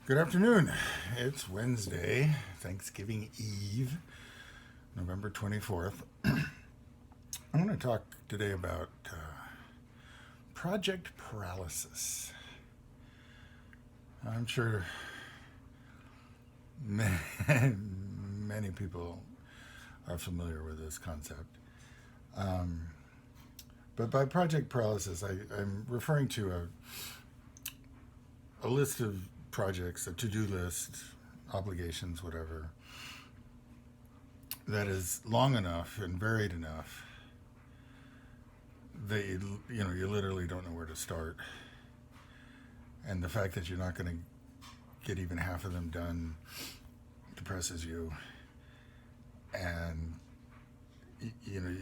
Good afternoon. It's Wednesday, Thanksgiving Eve, November 24th. I'm going to talk today about project paralysis. I'm sure many people are familiar with this concept. Um, but by project paralysis, I'm referring to a list of projects, a to-do list, obligations, whatever, that is long enough and varied enough that you literally don't know where to start, and the fact that you're not going to get even half of them done depresses you, and you know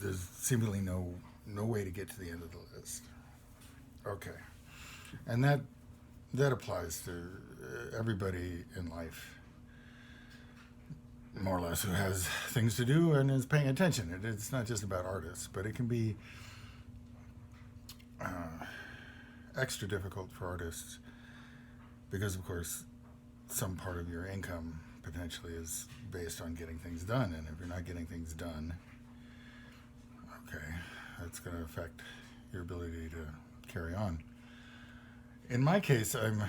there's seemingly no way to get to the end of the list. Okay, and that applies to everybody in life, more or less, who has things to do and is paying attention. It's not just about artists, but it can be extra difficult for artists because, of course, some part of your income potentially is based on getting things done. And if you're not getting things done, okay, that's going to affect your ability to carry on. In my case, I'm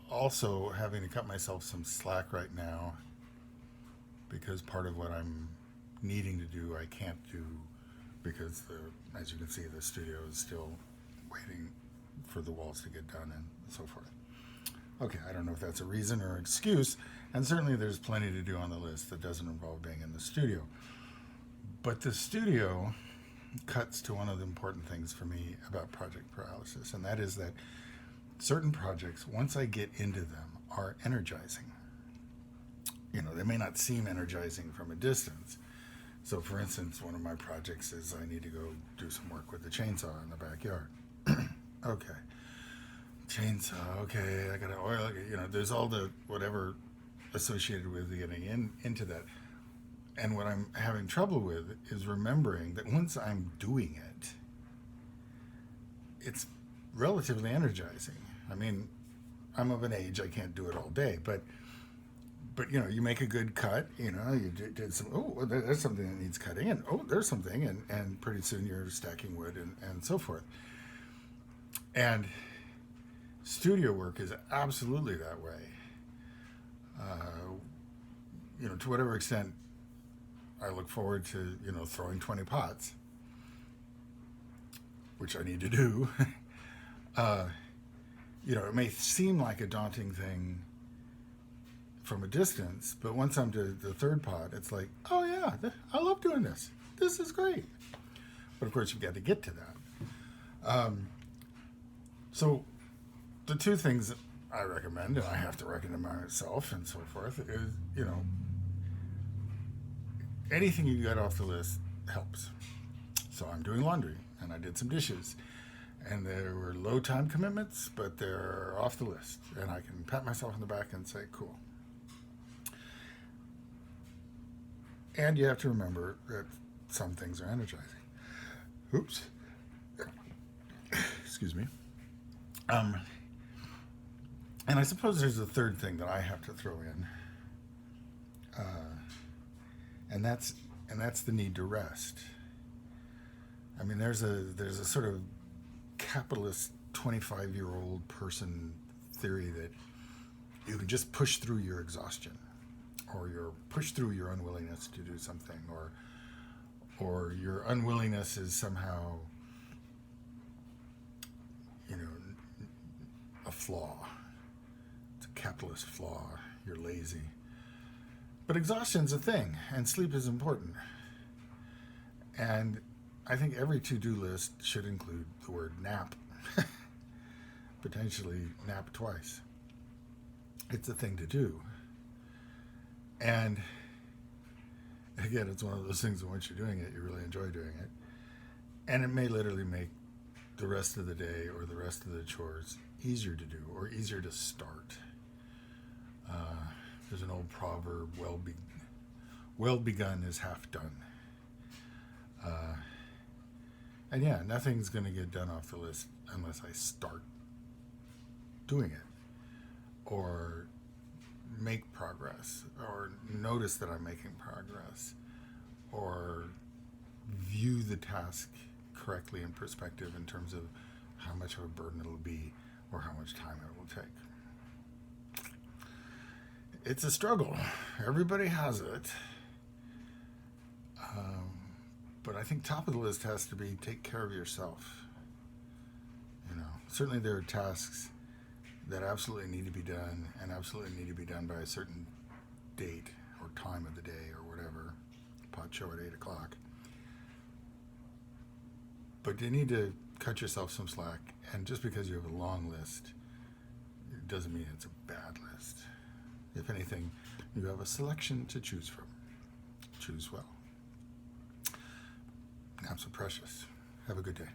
also having to cut myself some slack right now because part of what I'm needing to do I can't do because as you can see, the studio is still waiting for the walls to get done and so forth. Okay, I don't know if that's a reason or excuse, and certainly there's plenty to do on the list that doesn't involve being in the studio. But the studio cuts to one of the important things for me about project paralysis, and that is that certain projects, once I get into them, are energizing. They may not seem energizing from a distance. So, for instance, one of my projects is I need to go do some work with the chainsaw in the backyard. Okay. Chainsaw, okay, I gotta oil it. There's all the whatever associated with getting into that. And what I'm having trouble with is remembering that once I'm doing it, it's relatively energizing. I mean, I'm of an age I can't do it all day, but you make a good cut. You did some. Oh, there's something that needs cutting, and oh, there's something, and pretty soon you're stacking wood and so forth. And studio work is absolutely that way. To whatever extent I look forward to, throwing 20 pots, which I need to do. It may seem like a daunting thing from a distance, but once I'm to the third pot, it's like, oh yeah, I love doing this. This is great. But of course, you've got to get to that. So the two things that I recommend, and I have to recommend myself and so forth, is, anything you get off the list helps. So I'm doing laundry, and I did some dishes, and there were low time commitments, but they're off the list, and I can pat myself on the back and say, cool. And you have to remember that some things are energizing. Oops. Excuse me. And I suppose there's a third thing that I have to throw in, and that's the need to rest. I mean, there's a sort of capitalist 25-year-old person theory that you can just push through your exhaustion, or push through your unwillingness to do something, or your unwillingness is somehow, a flaw. It's a capitalist flaw. You're lazy. But exhaustion's a thing, and sleep is important. And I think every to-do list should include the word nap. Potentially nap twice. It's a thing to do. And again, it's one of those things that once you're doing it, you really enjoy doing it. And it may literally make the rest of the day or the rest of the chores easier to do or easier to start. There's an old proverb, well begun is half done. And nothing's going to get done off the list unless I start doing it. or make progress, or notice that I'm making progress, or view the task correctly in perspective in terms of how much of a burden it'll be or how much time it will take. It's a struggle. Everybody has it. But I think top of the list has to be take care of yourself. Certainly there are tasks that absolutely need to be done and absolutely need to be done by a certain date or time of the day or whatever. Pot show at 8 o'clock. But you need to cut yourself some slack. And just because you have a long list, it doesn't mean it's a bad list. If anything, you have a selection to choose from. Choose well. Naps are precious. Have a good day.